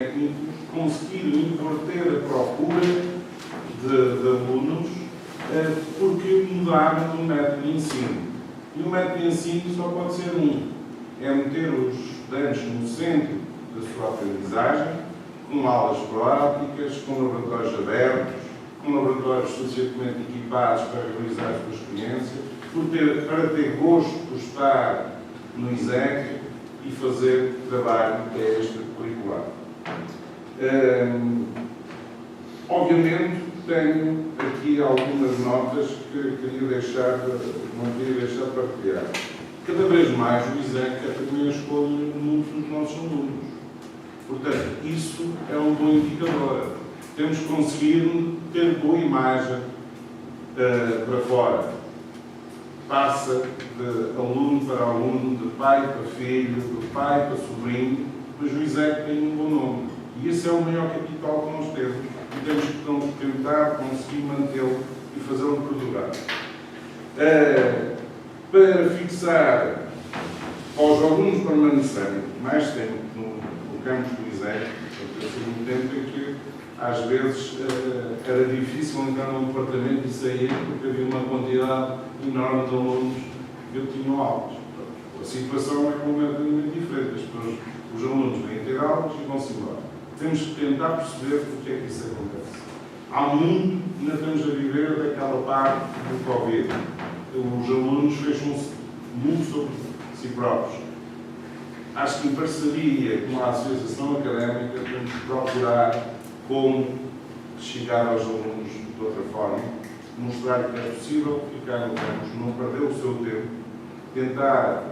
técnicos conseguiram inverter a procura de alunos porque mudaram o método de ensino. E o método de ensino só pode ser é meter os estudantes no centro da sua aprendizagem, com aulas práticas, com laboratórios abertos, com laboratórios suficientemente equipados para realizar as suas experiências, para ter gosto por estar no ISEC e fazer trabalho extracurricular. Obviamente, tenho aqui algumas notas que não queria deixar de partilhar. Cada vez mais o ISEC é também a escolha de muitos dos nossos alunos. Portanto, isso é um bom indicador. Temos conseguido ter boa imagem para fora. Passa de aluno para aluno, de pai para filho, de pai para sobrinho, mas o ISEC tem um bom nome. E esse é o maior capital que nós temos. E temos que tentar conseguir mantê-lo e fazê-lo perdurar. Para fixar aos alunos permanecerem mais tempo no campus do ISEC, um tempo em que às vezes era difícil entrar num departamento e sair porque havia uma quantidade enorme de alunos que tinham aulas. A situação é completamente diferente. Os alunos vêm ter aulas e vão-se embora. Temos que tentar perceber porque é que isso acontece. Há muito, ainda estamos a viver daquela parte do Covid. Os alunos fecham-se muito sobre si próprios. Acho que em parceria com a Associação Académica temos que procurar como chegar aos alunos de outra forma, mostrar que é possível ficar no campus, não perder o seu tempo, tentar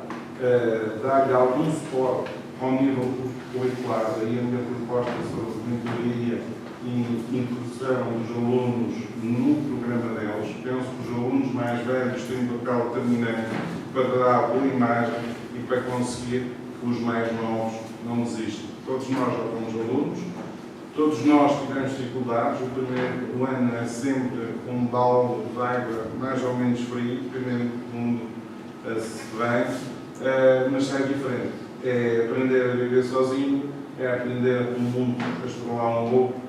dar-lhe algum suporte ao nível curricular, daí a minha proposta sobre mentoria e introdução dos alunos no programa deles. Penso que os alunos mais velhos têm um papel determinante para dar boa imagem e para conseguir que os mais novos não desistam. Todos nós já fomos alunos, todos nós tivemos dificuldades. O primeiro ano é sempre um balde de água mais ou menos frio, dependendo do mundo se vem, mas sai diferente. É aprender a viver sozinho, é aprender como o mundo estrolar um pouco,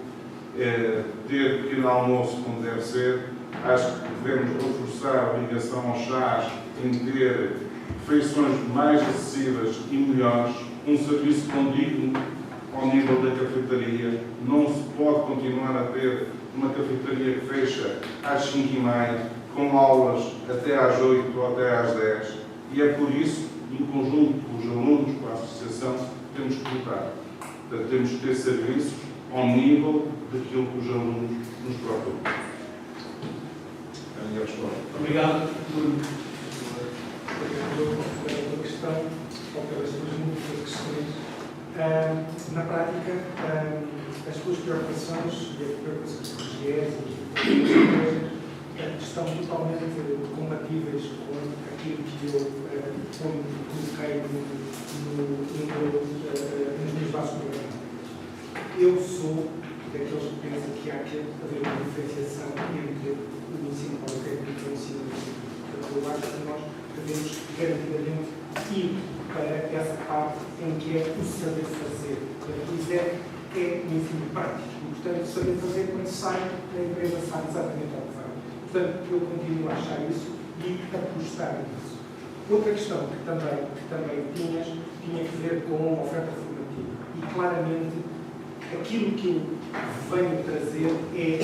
ter pequeno almoço como deve ser. Acho que devemos reforçar a ligação aos chás em ter refeições mais acessíveis e melhores, um serviço condigno ao nível da cafetaria. Não se pode continuar a ter uma cafetaria que fecha às 5h30, com aulas até às 8 ou até às 10. E é por isso, em conjunto com os alunos, com a associação, temos que lutar. Portanto, temos que ter serviços ao nível daquilo que os alunos nos procuram. É a minha resposta. Obrigado pela questão, ou pelas suas múltiplas questões. Na prática, as suas preocupações e as preocupações dos GES estão totalmente compatíveis com aquilo que eu coloquei nos meus bases programáticos. Eu sou daqueles que pensam que há que haver uma diferenciação entre o ensino politécnico e o ensino universitário. Portanto, eu acho que nós devemos garantidamente ir para essa parte em que é o saber fazer. O ISEC é um ensino prático. E, portanto, o saber fazer, quando sai, a empresa sabe exatamente ao que vai. Portanto, eu continuo a achar isso e apostar nisso. Outra questão que também tinha que ver com a oferta formativa. E, claramente, aquilo que eu venho trazer é,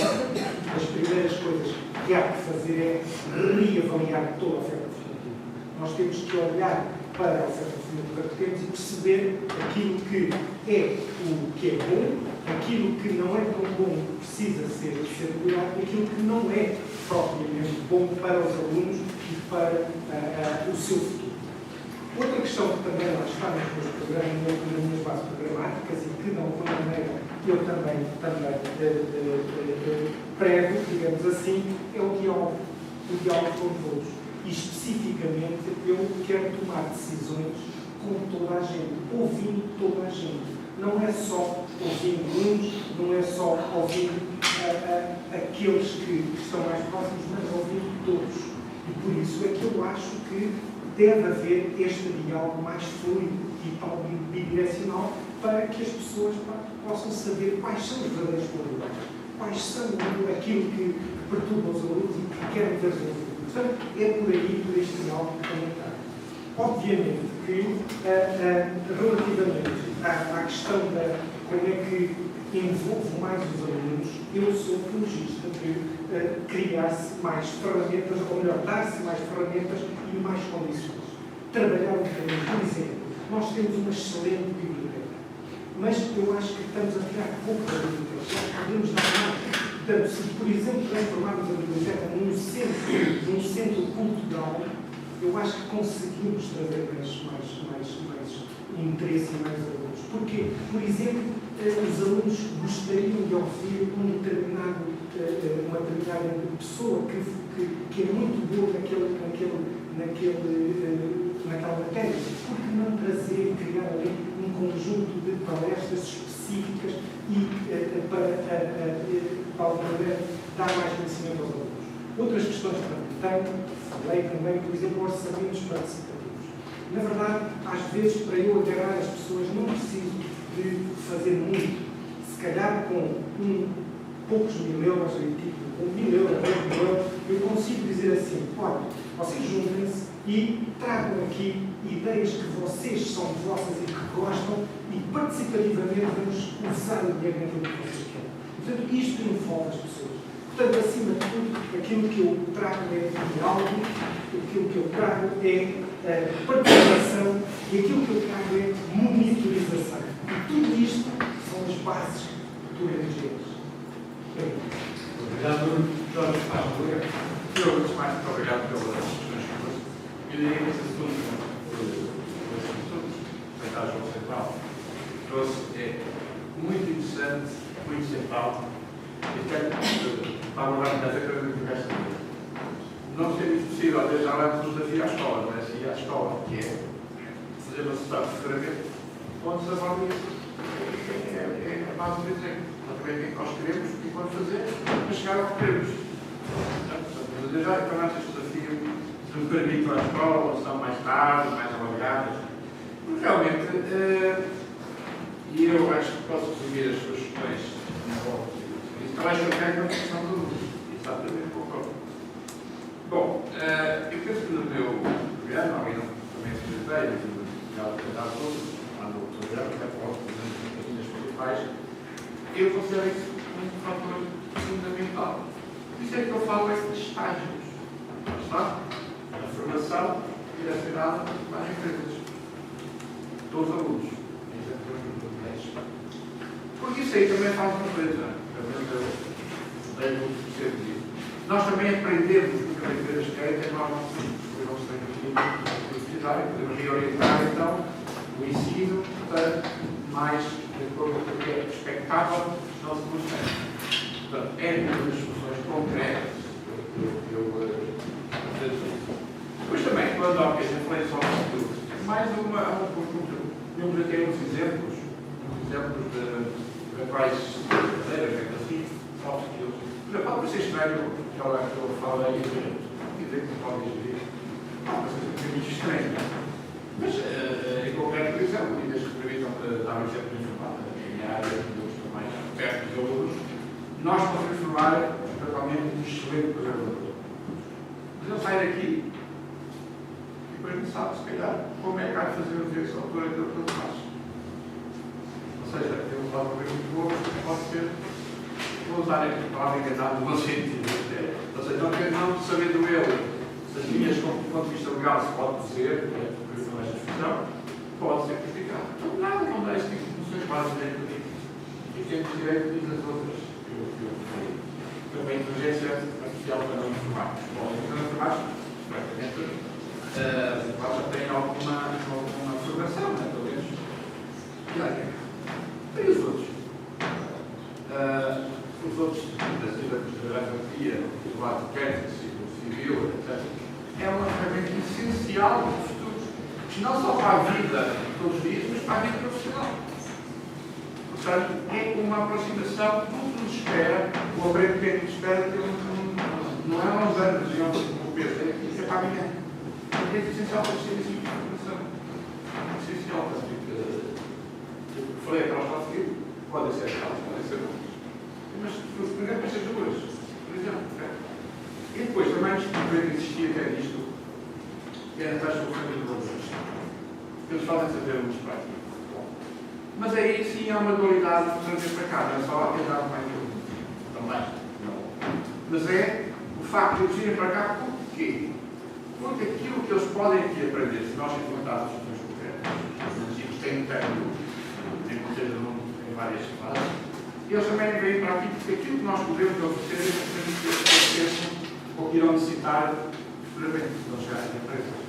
as primeiras coisas que há que fazer é reavaliar toda a oferta formativa. Nós temos que olhar para a oferta formativa que temos e perceber aquilo que é bom, aquilo que não é tão bom precisa ser melhorado e aquilo que não é propriamente bom para os alunos e para o seu futuro. Outra questão que também lá está nos meus programas, nas minhas bases programáticas e que de alguma maneira eu também prego, digamos assim, é o diálogo com todos. E especificamente eu quero tomar decisões com toda a gente, ouvindo toda a gente. Não é só ouvindo uns, não é só ouvindo aqueles que estão mais próximos, mas ouvindo todos. E por isso é que eu acho que deve haver este diálogo mais fluido e bidirecional para que as pessoas possam saber quais são os verdadeiros problemas, quais são aquilo que perturba os alunos e que querem ver resolvido. Portanto, é por aí, por este diálogo que também está. Obviamente que, relativamente à questão da como é que envolve mais os alunos, eu sou apologista de criar-se mais ferramentas, ou melhor, dar-se mais ferramentas e mais condições. Trabalhar um bocadinho, por exemplo, nós temos uma excelente biblioteca, mas eu acho que estamos a tirar pouco da biblioteca. Nós podemos dar mais. Portanto, se, por exemplo, transformarmos a biblioteca num centro cultural, eu acho que conseguimos trazer mais interesse e mais alunos. Porquê? Por exemplo, os alunos gostariam de ouvir uma determinada pessoa que é muito boa naquela matéria. Por que não trazer, criar ali um conjunto de palestras específicas e para alguma maneira dar mais conhecimento aos alunos? Outras questões também falei também, por exemplo, orçamentos participativos. Na verdade, às vezes, para eu agarrar as pessoas, não preciso de fazer muito. Se calhar, com poucos mil euros, com 1.000 euros, 10.000 euros, eu consigo dizer assim: olha, vocês juntem-se e tragam aqui ideias que vocês são vossas e que gostam e participativamente vamos usar o dinheiro naquilo que vocês querem. Portanto, isto envolve as pessoas. Portanto, acima de tudo, aquilo que eu trago é diálogo, aquilo que eu trago é participação e aquilo que eu trago é monitorização. E tudo isto são as bases do MGS. Obrigado, Jorge Pablo. Eu, antes de mais, muito obrigado pelas questões que trouxe. Eu diria que esse assunto, a João Central, trouxe é muito interessante, muito central. E quero abordar muitas vezes que esta vida. Não seria possível, desde já levamos um desafio à escola, não é? Se à escola, que é fazer uma sociedade de ferramenta, onde se aborda isso. É a base do exemplo. Saber o que é que nós queremos e vamos fazer para chegar ao que queremos. Portanto, desde já encarnamos este desafio, se me permite para a escola, se não mais tarde, mais alargadas. Porque realmente, e eu acho que posso resumir as suas questões na volta. Talvez eu quero uma questão de luz. Exatamente, concordo. Bom, eu penso que no meu programa, alguém também se veio, já apresentar todos, lá no programa, que é forte, das linhas principais, eu considero isso um fator fundamental. Por isso é que eu falo de estágios. Está? A formação direcionada para as empresas. Dos alunos. Porque isso aí também faz uma coisa. Nós também aprendemos do que as empresas querem, que nós não temos que precisar, podemos reorientar então o ensino para mais de acordo com o que é expectável dos nossos processos. Portanto, é uma das soluções concretas que eu depois também, quando há as influências ao futuro, mais um conjunto. Eu já tenho uns exemplos de quais cadeiras, assim, soft skills. Por exemplo, pode parecer estranho, já lá que eu falei, dizer que não pode dizer, pode ser um bocadinho estranho. Mas, em concreto, por exemplo, medidas que permitam dar um exemplo de informática, em área que eu estou mais perto dos alunos, nós podemos formar totalmente um excelente programador. Mas ele sai daqui e depois não sabe, se calhar, como é que há de fazer o direito de autor daquilo que ele faz. Ou seja, ele pode ver muito bom, pode ser, vou usar aqui a palavra enganada no bom sentido. Ou seja, não sabendo ele das linhas do ponto de vista legal se pode dizer, por isso não é expressão, pode ser criticado. Então, não dá este tipo de funções básicas de e temos direito diz as outras que eu falei. Também inteligência artificial para não informáticos. Bom, os informáticos, francamente, já têm alguma formação, né, pelo menos. E os outros? Os outros, das geografia, do lado técnico, do civil, etc., é uma ferramenta essencial para os futuros. Não só para a vida todos os dias, mas para a vida profissional. Portanto, é uma aproximação que nos espera, o aprendimento nos espera, não é uns anos e um peso, é para amanhã. É essencial para ter essa informação. É essencial para ter. Falei para o soft skill, podem ser aquelas, podem ser outras. Mas, por exemplo, estas duas, por exemplo. E depois também existia até disto, que é a taxa de valores. Eles podem saber muito prático. Mas aí sim há uma dualidade de trazer para cá, não é só tentar mais um. Também. Mas é o facto de eles irem para cá, porquê? Porque aquilo que eles podem aqui aprender, se nós implementarmos soluções concretas, e têm um término, tem que ter em várias fases, eles também vêm para aqui porque aquilo que nós podemos oferecer é o que irão necessitar futuramente, se não chegarem a empresas.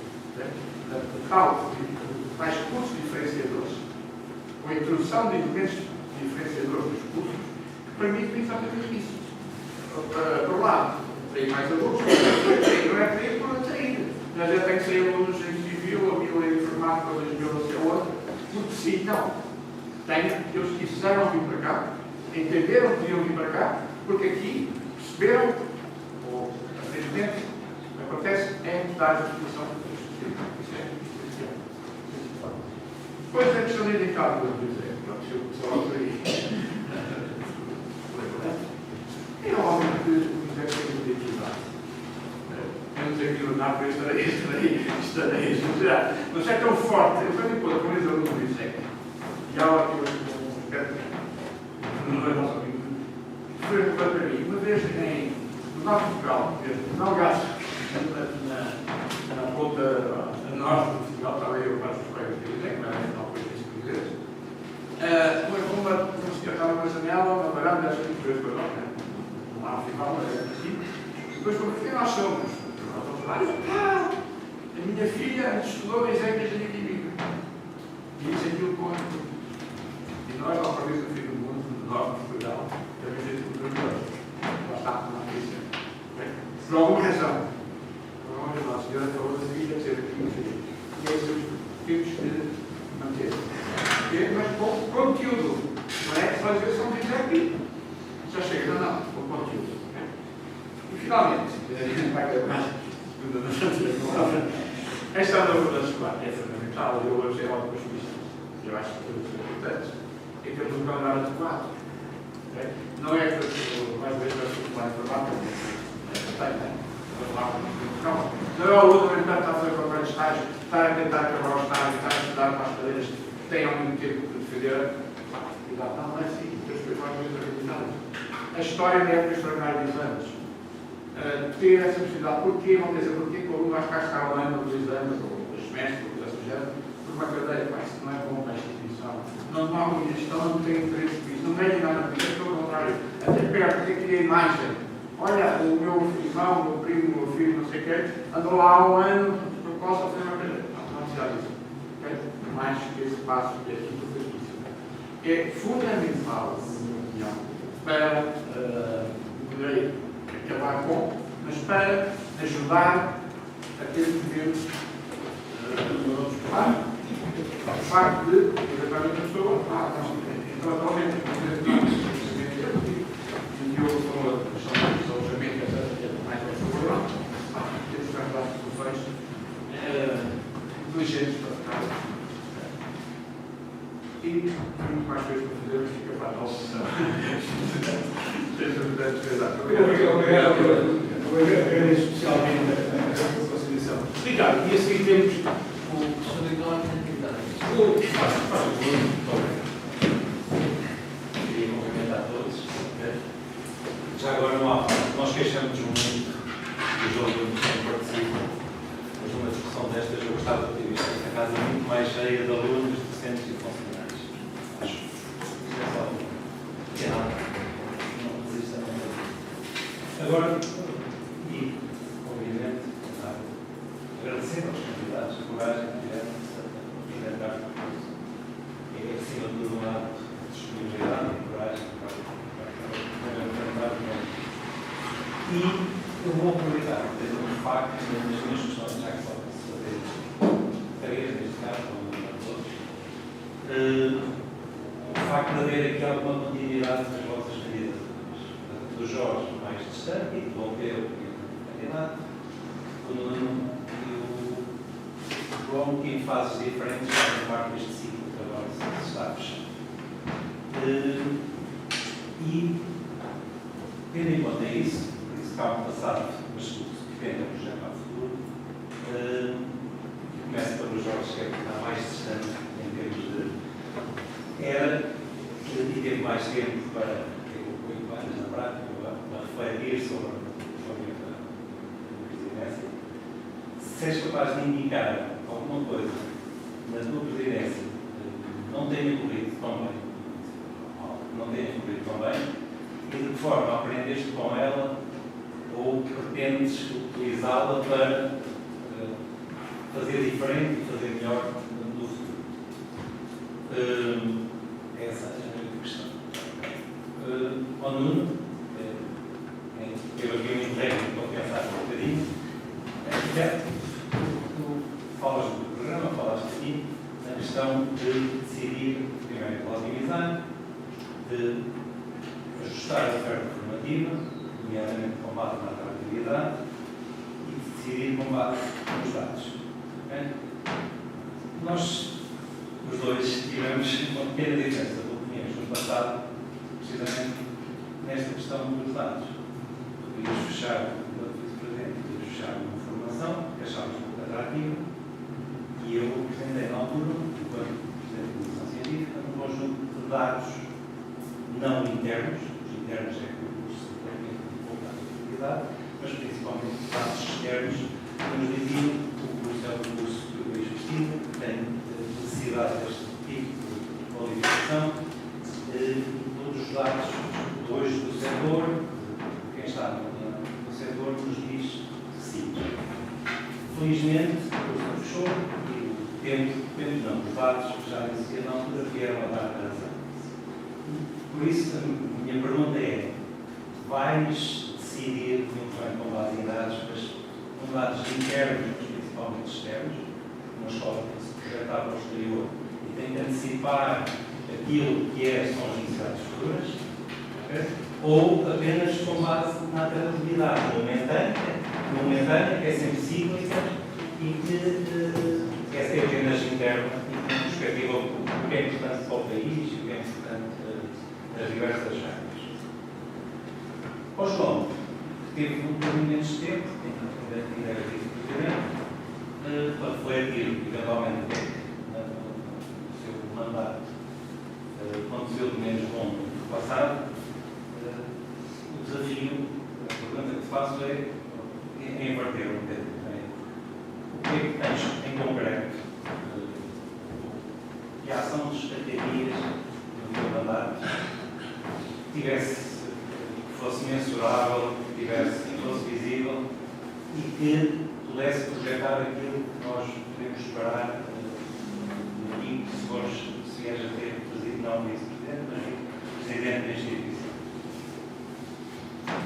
Tais cursos diferenciadores, ou a introdução de elementos diferenciadores dos cursos, que permitem exatamente isso. Por lado, tem mais alunos, não é para ir por atrair. Mas já tem que ser alunos em civil, ou em informática, ou em não sei onde, porque sim, não. Eles quiseram vir para cá, entenderam que podiam vir para cá, porque aqui perceberam, ou aparentemente, o que acontece é mudar a situação do sistema. Isso é essencial. Depois a questão de indicadores, por exemplo, se eu só por aí. É óbvio que o deve ter de equidade. Eu não sei que não para estarei a exagerar. Mas é tão forte. Eu também pôr a coisa no ISEC. E há aqui um aspecto não é nosso amigo. Foi para mim, uma vez no norte de Portugal, não gasto, na ponta norte de Portugal, estava eu para os colegas do ISEC, mas não foi isso que dizer. Uma senhora estava numa janela, uma varanda, acho que foi para nós, né? Lá ficava assim. Depois, como que nós somos? A minha filha estudou em Isaac e Comigo. E isso aquilo conta. E nós, ao país do fim do mundo, do norte de Portugal, também temos tudo melhor. Lá está, não é isso. Por alguma razão. Por alguma razão, a senhora falou da filha, ser aqui, e é isso que temos de manter. Mas com conteúdo. Não é só dizer são de Isaac. Já chega, não, com conteúdo. E finalmente, vai ter mais. Esta nova escolar é fundamental. Eu hoje é ótimo especialista. Eu acho que todos são importantes. E temos um calendário adequado. Não é que mais vezes vai ser mais informático. Não é o outro que está a fazer qualquer estágio, estar a tentar acabar o estágio, estar a estudar para as cadeiras que têm ao mesmo tempo que defender. Não é assim. Temos que mais vezes acreditar. A história da época extraordinária dos anos. Ter essa possibilidade. Porquê? Vamos dizer, porquê que o aluno vai ficar estar um ano, 2 anos, ou 2 semestres, ou coisa assim, por uma cadeira, isso não é bom para a instituição. Não há uma gestão, não tem interesse por isso, não ganha nada por isso, pelo contrário, até perto, tem que ter a imagem. Olha, o meu irmão, o meu primo, o meu filho, não sei o quê, andou lá há um ano, posso fazer uma cadeira. Não precisa disso. Mais que esse passo que aqui tu fez isso. É fundamental, na minha opinião, para poder acabar com, mas para ajudar a ter movimentos o facto de, eventualmente, a pessoa, então, atualmente, e eu sou a questão do alojamento, que é mais favorável, temos que dar soluções inteligentes para casa. E muito mais coisas para fazer, fica para a nossa sessão. Obrigado especialmente a sua consideração. Ricardo, e a seguir temos o professor de Economia. Faz favor. Queria cumprimentar a todos. Já agora não há, nós queixamos muito dos alunos que participam, mas numa discussão destas eu gostava de ter visto esta casa muito mais cheia de alunos, docentes e funcionários. Acho que é nada. Não existe nada. Agora, e obviamente, agradecer aos convidados a coragem que tiveram de inventar o curso. É, acima de tudo, um ato de disponibilidade e coragem para inventar o curso. E eu vou aproveitar, desde um facto, nas minhas questões, já que só para saber três, neste caso, como todos, o facto de haver aqui alguma continuidade nas vossas candidaturas. Do Jorge mais distante, e do Alpeu e do candidato, o Nuno e o João, que em fases diferentes fazem parte deste ciclo que agora se está a fechar. E, tendo em conta isso está no passado, mas que depende do projeto ao futuro, começa pelo Jorge, que está mais distante em termos de era, e teve mais tempo para ter o 8 anos na prática, para refletir sobre a presidência. Se és capaz de indicar alguma coisa na tua presidência não tenha corrido tão bem, e de que forma aprendeste com ela ou pretendes utilizá-la para fazer diferente e fazer melhor no futuro? Essa é a minha questão. Ao Nuno, teve aqui um interregno para pensar um bocadinho. Tu falas do programa, falaste aqui na questão de decidir, primeiro, relativizar, de ajustar a oferta formativa, nomeadamente com base na atratividade, e de decidir com base nos dados. Okay? Nós, os dois, tivemos uma pequena diferença de opiniões no passado, precisamente nesta questão dos dados. Podíamos fechar, quando fiz presente, podíamos fechar uma formação que achávamos pouco atrativa, e eu apresentei na altura, enquanto Presidente da Comissão Científica, um conjunto de dados não internos, os internos é que o curso tem pouca atividade, mas principalmente dados externos que nos diziam que o curso é um curso que o país precisa, que tem necessidade deste tipo de qualificação, todos os dados hoje do setor, quem está no setor nos diz que sim. Felizmente, o curso fechou e o tempo, os dados já existiam na altura vieram a dar razão. Por isso, a minha pergunta é: vais decidir, muito bem, com base em dados, mas com dados internos, mas principalmente externos, uma escola que se projetar para o exterior e tem que antecipar aquilo que são as necessidades futuras, okay? Ou apenas com base na atratividade momentânea, que é sempre cíclica e que é sempre apenas interna e com perspectiva do que é importante para o país e o que é importante das diversas áreas. O João, que teve um bocadinho menos tempo, ainda era vice-presidente, para refletir, eventualmente, o seu mandato aconteceu de menos bom do passado. O desafio, a pergunta que te faço é inverter um bocadinho. O que é que tens em concreto? Que ação de expectativas no teu mandato que fosse mensurável, que fosse visível e que pudesse projetar aquilo que nós podemos esperar e se vieres a ter presidente, não vice-presidente, mas presidente da instituição.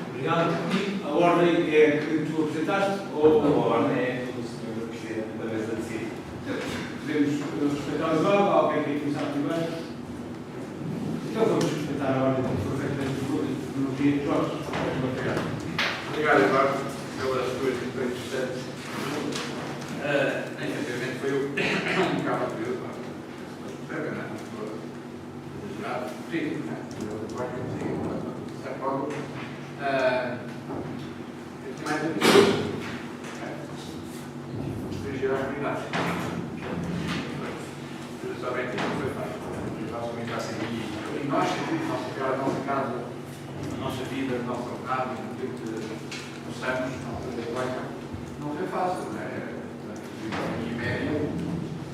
Obrigado. A ordem é que tu apresentaste? Ou a ordem é que o Sr. Presidente da mesa decide? Podemos respeitar as ordens? Alguém tem que começar primeiro? Então vamos respeitar a ordem que foi feita no dia de Jorge. Obrigado. Obrigado, Eduardo, pelas tuas questões interessantes. Efetivamente foi um bocado curioso, mas percebem, não é? Jurado, sim, não é? Eu gosto de dizer, de certo modo, eu tinha mais ambições, dirigir às comunidades. Justamente isso foi fácil. Nós comunicassem e nós sentimos a nossa casa, a nossa vida, a nossa vontade, aquilo que possamos, a nossa linguagem, não foi fácil, não é? Em média, o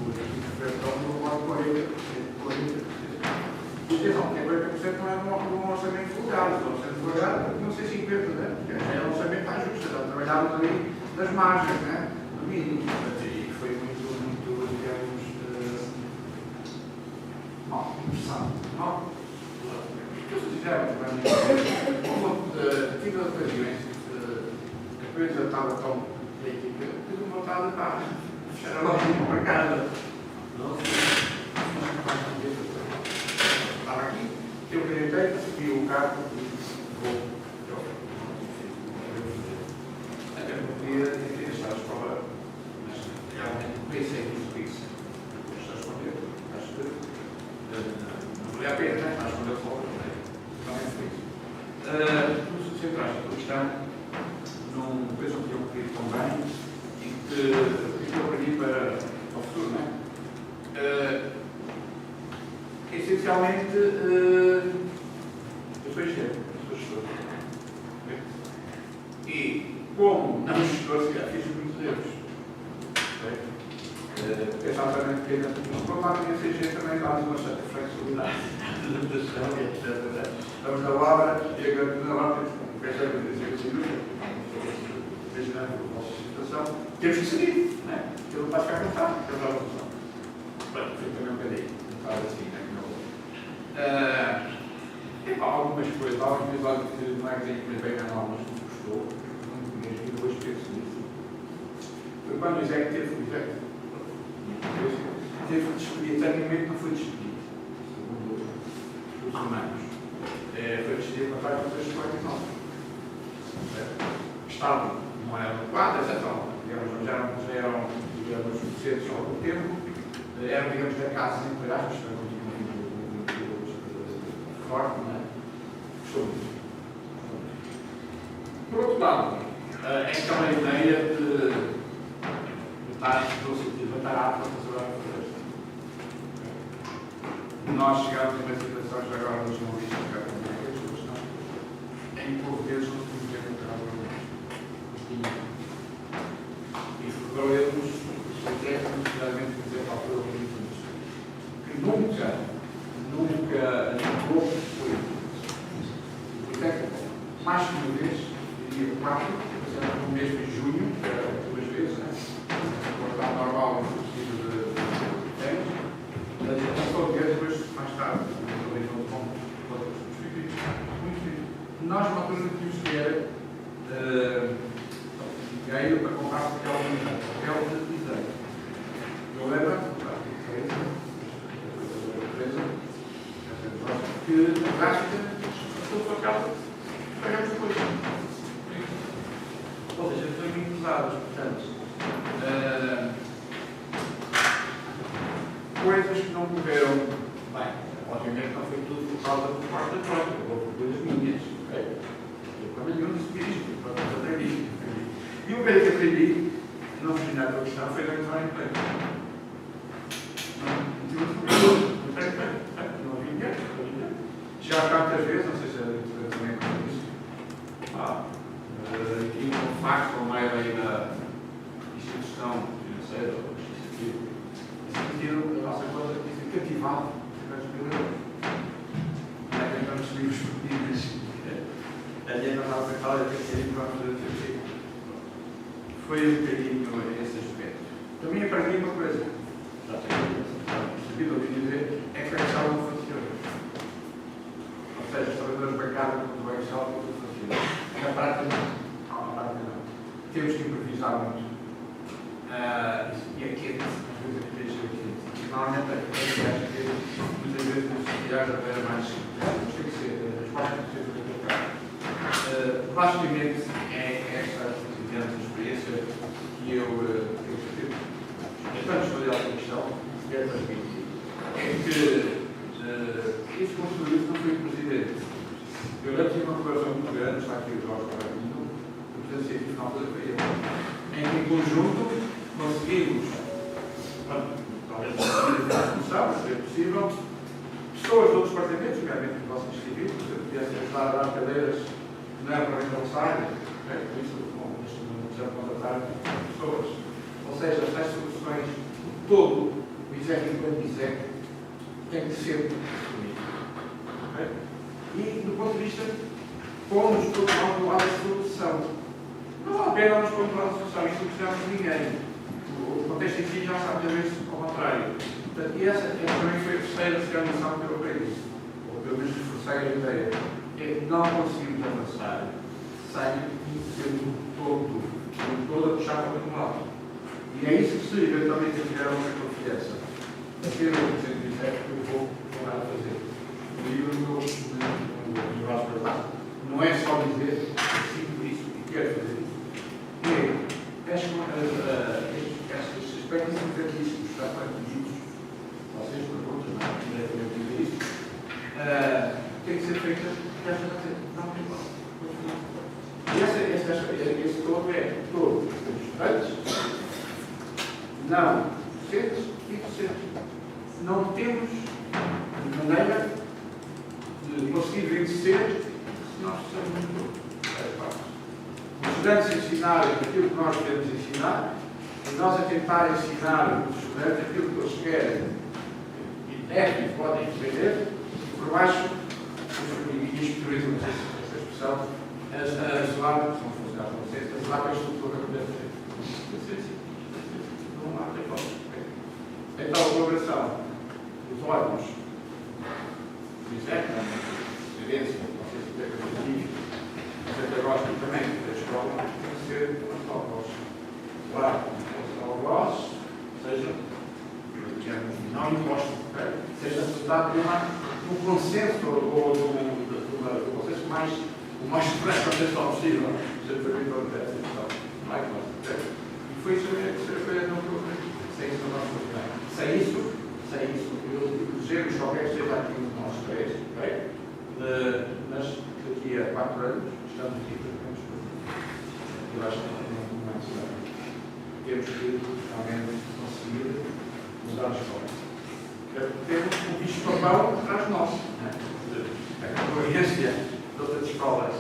interpretação do modo 40%. Atenção, que 40% não é um orçamento vulgar, o orçamento vulgar não sei 50%, né? Porque é um orçamento mais justo, nós trabalhávamos ali nas margens, né? No mínimo. E foi muito, digamos, mal interessado. Mal. O que vocês fizeram? Tive ocasiões que a coisa estava tão crítica, tive vontade de fechar a loja para casa. Estava aqui, eu acreditei, recebi o carro e vou. Até porque queria estar a escola, mas realmente pensei nisso. Acho que não valia a pena, né? Acho que Os centrais de questão não pensam que eu queria também e que eu aprendi para o futuro, não é? Essencialmente, eu sou engenheiro, sou gestor. E como não gestor, já fiz muitos erros. Exatamente, porque como a minha CG também dá uma certa flexibilidade de adaptação, etc. Estamos na obra e agora na obra percebe dizer que imaginando a vossa situação, temos que seguir, não é? Ele não vai ficar cansado, porque ele vai função. Pronto, foi também um bocadinho, não faz assim, algumas coisas, alguns episódios que não é que tenho bem na mão, mas me gostou, não tinha e depois penso nisso. Foi quando o Isaac teve que despedir, tecnicamente não foi despedido, segundo os humanos. Foi despedido para trás de 349. Estado não era adequado, etc. Digamos, já eram digamos, suficientes ao longo do tempo, eram, digamos, da casa entre aspas, forte, não é? Gostou muito. Por outro lado, é aquela ideia de levantar a arma para fazer a floresta. Nós chegámos a uma situação, já agora nos não vimos ficar com as pessoas, não. Em por vezes não tínhamos que encontrar e recorremos técnicos, finalmente, dizer para a altura que nunca atuou foi. Portanto, mais que uma vez, diria 4, no mesmo em junho, 2 vezes, né? Está normal, no sentido de tempo. A sua vez, depois, mais tarde, nós, na altura, tínhamos que ir ganho para comprar papel de design. Eu lembro, que na prática, toda a casa, pagamos depois. Ou seja, foi muito pesadas, portanto. Coisas que não correram bem. Obviamente não foi tudo por causa do quarto da troca, ou por coisas minhas. Okay? Eu também não recebi isto, para aprendi. E o que é que aprendi, não fiz nada da questão, foi da entrar em emprego. Não havia dinheiro. Já há tantas vezes, não sei se a também conhece isso. Aqui um facto, ou meio aí da instituição financeira, ou institutivo, sentiram a nossa coisa que cativava 50 mil euros. Não é que estamos livros pedidos. Ali na nossa casa, que seria para fazer foi um bocadinho esse aspecto. Também aprendi uma coisa. Já tenho ouvi dizer, é que o Excel não funciona. Ou seja, os trabalhadores bancários do Excel não funciona. Na prática, não. Temos que improvisar muito. E é quente, às vezes é quente. Normalmente, muitas vezes, nos criados até mais. Mas tem que ser, as baixas têm que ser colocadas. Basicamente, é esta experiência que eu tive. Estamos a fazer esta questão, que é transmitir. É que isso construído não foi o Presidente. Eu lembro que uma coisa muito grande, está aqui o Jorge Carabino, o Presidente Científico na altura foi eu, em que em conjunto conseguimos, talvez não seja possível, pessoas de outros departamentos, obviamente do nosso Civil, que pudessem ajudar a dar cadeiras que não eram para encabeçar, por isso, não precisamos contratar pessoas. Ou seja, as soluções, todo o ISEC enquanto ISEC, tem que ser assumido. Okay? E, do ponto de vista, pomos todos ao lado da solução. Não há pena nos pomos ao lado da solução, isso não precisamos de ninguém. O contexto em si já sabe também ao contrário. Portanto, e essa também foi a terceira lição que eu aprendi, ou pelo menos reforcei a ideia, é não conseguimos avançar sem ser um todo a puxar para o lado. E é isso que, se eventualmente tiver uma confiança, ter o Presidente que eu vou voltar a fazer. E eu não vou para lá. Não é só dizer sinto isso e quero fazer isso. E estes aspectos são importantíssimos, está para pedidos, vocês perguntam, não é? Diretamente dizer isso, tem que ser feita desta maneira, não tem mal. esse todo é todos os estudantes, não docentes e docentes. Não temos maneira de conseguir vencer se nós estamos muito partes. Os estudantes ensinarem aquilo que nós queremos ensinar, e nós a tentar ensinar os estudantes aquilo que eles querem e devem e podem entender, por baixo, e isto por exemplo, essa expressão, as lábias, são funcionários com vocês, as lábias são todas a poder fazer. Não há hipótese. Então, a colaboração dos órgãos, executam, evidência, não sei se é positivo, mas até gosto também da escola, tem que ser uma só voz. Claro, uma só voz, seja, não imposto, seja resultado de um consenso ou do consenso o mais expresso possível, se eu permito essa questão. E foi isso que não foi. Sem isso, não vamos sem isso, eu desejo qualquer que seja aqui os nossos três, ok? Mas daqui a 4 anos estamos aqui para vermos tudo. Eu acho que não é necessário. Temos que realmente conseguir mudar a escola. Temos um bicho-papão atrás de nós. A concorrência de outras escolas.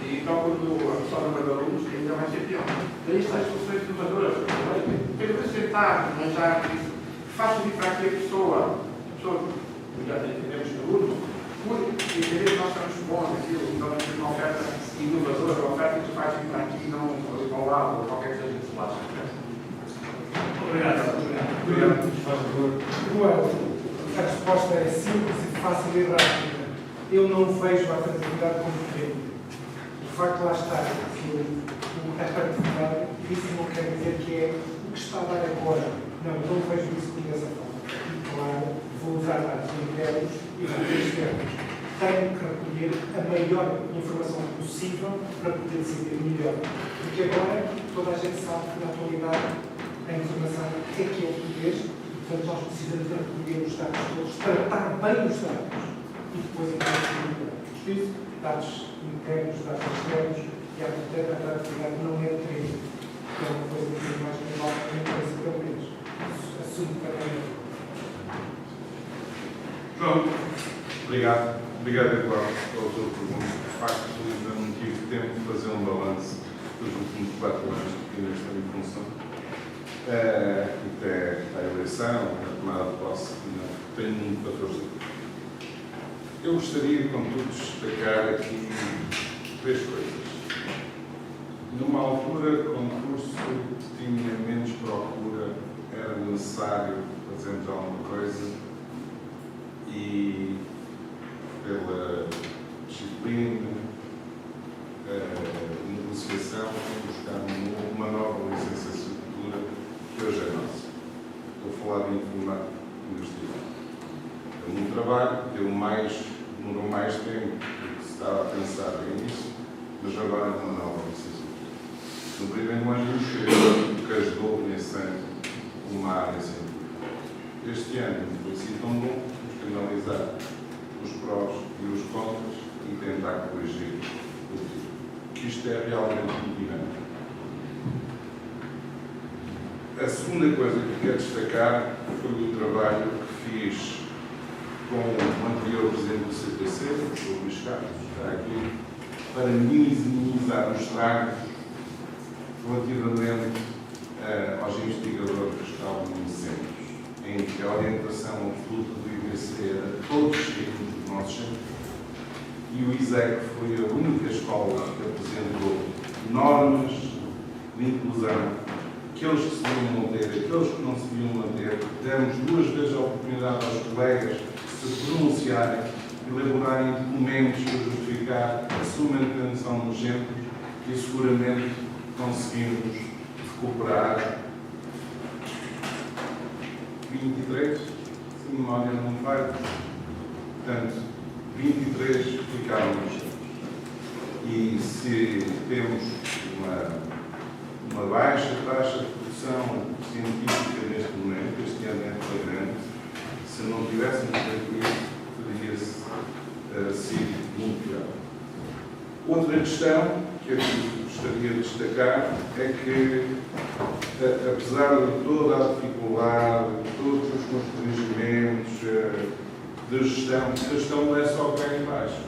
E então, quando a pessoa número de alunos, ainda vai ser pior. Daí está as soluções inovadoras. Tem que sentar, arranjar isso. Faça vir para aqui a pessoa já entendemos tudo, porque entender que nós estamos bons aquilo, então temos uma oferta inovadora, uma oferta que faz vir para aqui e não ao lado, ou qualquer que seja desse lado. Obrigado. Faz favor. A resposta é simples e fácil e rápida. Eu não vejo a atratividade como defende. De facto, lá está. Esta atividade, isso não quer dizer que é o que está a dar agora. Não, eu não vejo isso dessa forma. E claro, vou usar dados internos e dados externos. Tenho que recolher a maior informação possível para poder decidir melhor. Porque agora toda a gente sabe que na atualidade a informação é que é o poder, portanto nós precisamos de recolher os dados todos, tratar bem os dados e depois isso, dados internos, dados externos, e a atividade não é treino, que é uma coisa que mais normal que a empresa pelo menos. Assumo também. Pronto. Obrigado. Obrigado, Eduardo, pela tua pergunta. De facto, ainda não tive tempo de fazer um balanço dos últimos 4 anos que ainda estou em função. Até a eleição, a tomada de posse, tenho muito para todos. Eu gostaria, contudo, de destacar aqui 3 coisas. Numa altura, concurso tinha menos procura, era necessário fazermos alguma coisa e pela disciplina, negociação, buscar uma nova licenciatura que hoje é nossa. Estou a falar de informática industrial. É um trabalho, demorou mais tempo do que se estava a pensar no início, mas agora é uma nova licenciatura. No primeiro ano do que ajudou nesse ano uma área científica. Este ano foi assim tão bom, temos que analisar os prós e os contras e tentar corrigir o tiro. Isto é realmente dinâmico. A segunda coisa que quero destacar foi o trabalho que fiz com o anterior presidente do CPC, o Luís Carlos, que está aqui, para minimizar os estragos relativamente aos investigadores que estavam nos centros, em que a orientação absoluta do IBC era todos os ciclos dos nossos centros, e o ISEC foi a única escola que apresentou normas de inclusão, aqueles que se deviam manter, aqueles que não se deviam manter. Demos 2 vezes a oportunidade aos colegas de se pronunciarem e elaborarem documentos para justificar a sua manutenção nos centros e seguramente conseguimos recuperar 23, se a memória não falha. Portanto, 23 ficaram nos centros. E se temos uma baixa taxa de produção científica neste momento, este ano é flagrante, se não tivéssemos feito isso, teria-se sido muito pior. Outra questão que eu gostaria de destacar é que, apesar de toda a dificuldade, de todos os constrangimentos de gestão, a gestão não é só cá em baixo.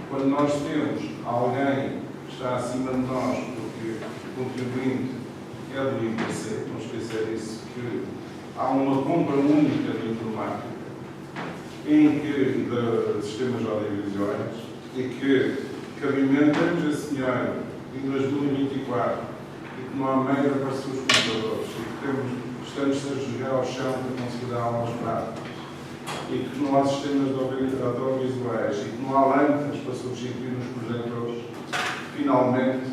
Quando nós temos alguém que está acima de nós, porque o contribuinte é do IPC, não esquecer isso, que há uma compra única de informática de sistemas audiovisuais e que alimentamos a senhora em 2024 e que não há meio de aparecer os computadores e que estamos a jogar ao chão para conseguir dar aulas práticas e que não há sistemas audiovisuais e que não há lâmpadas para substituir os projetores, finalmente,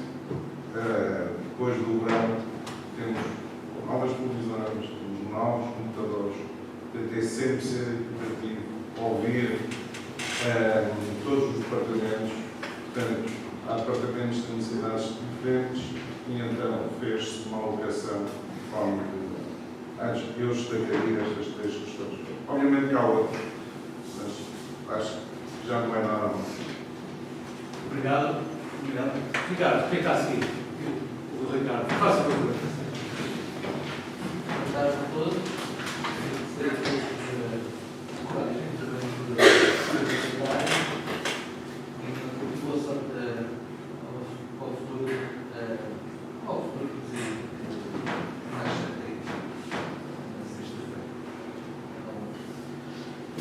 depois do verão, temos novas televisões, temos novos computadores, tentei sempre ser educativo, ouvir todos os departamentos, portanto, há departamentos de necessidades diferentes e então fez-se uma alocação de forma que antes eu destacaria estas 3 questões. Obviamente que há outras, mas acho que já não é nada mais. Obrigado. Ricardo, quem está a seguir? O Ricardo, faça a favor. Boa tarde a todos. Gostaria de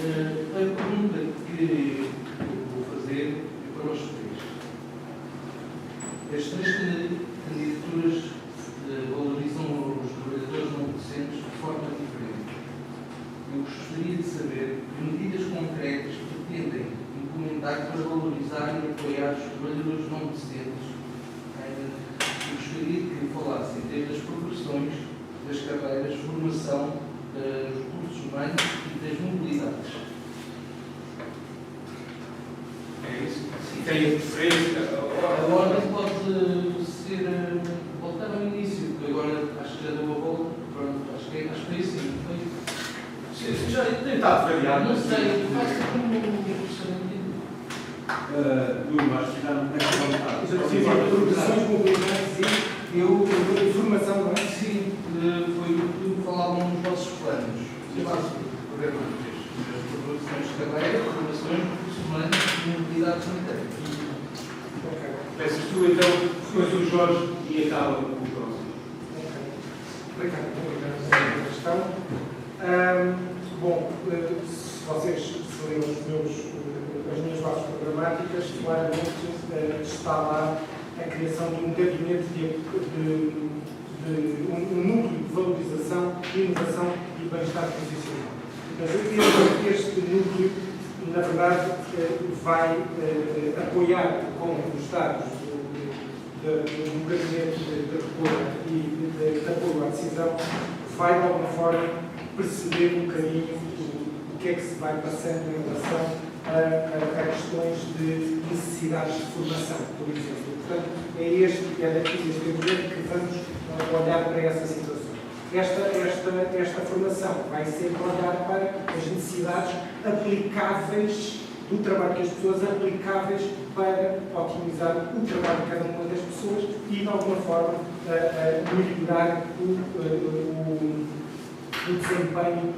a pergunta que vou fazer é para os 3. As 3 candidaturas valorizam os trabalhadores não docentes de forma diferente. Eu gostaria de saber que medidas concretas pretendem implementar para valorizar e apoiar os trabalhadores não docentes. Eu gostaria que falassem desde as progressões das carreiras, formação, dos recursos humanos e das mobilidades. É isso? E tem a preferência? A ordem pode ser voltar ao início, porque agora acho que já deu a volta. Pronto, acho que foi assim. Sim, já tem estado variado. Não sei, vai ser como Nuno, acho que já não tem vontade. Progressões, mobilidades e informação, não é? Sim, foi o que falavam nos vossos planos. Eu faço o governo português. As progressões de carreira, formações, recursos humanos e mobilidade sanitária. Peças tu então, depois o Jorge e acaba com o próximo. Obrigado pela questão. Bom, se vocês se lerem as minhas bases programáticas, claramente está lá a criação de um gabinete um núcleo de valorização, inovação e bem-estar profissional. Mas este núcleo, na verdade, vai apoiar com os dados do gabinete de apoio e de apoio à decisão, vai de alguma forma perceber um bocadinho o que é que se vai passando em relação a questões de necessidades de formação, por exemplo. Portanto, é daqui deste gabinete que vamos olhar para essa situação. Esta formação vai sempre olhar para as necessidades aplicáveis do trabalho que as pessoas aplicáveis para otimizar o trabalho de cada uma das pessoas e, de alguma forma, melhorar o desempenho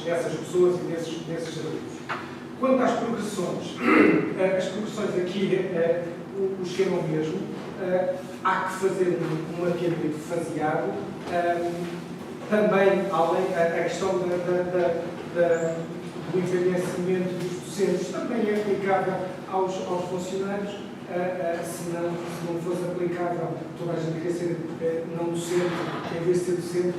dessas pessoas e desses adultos. Quanto às progressões, as progressões aqui, o esquema mesmo, há que fazer um mapeamento faseado. Também, além a questão do envelhecimento dos docentes, também é aplicável aos funcionários. Se não fosse aplicável, toda a gente queria ser não docente, em vez de ser docente,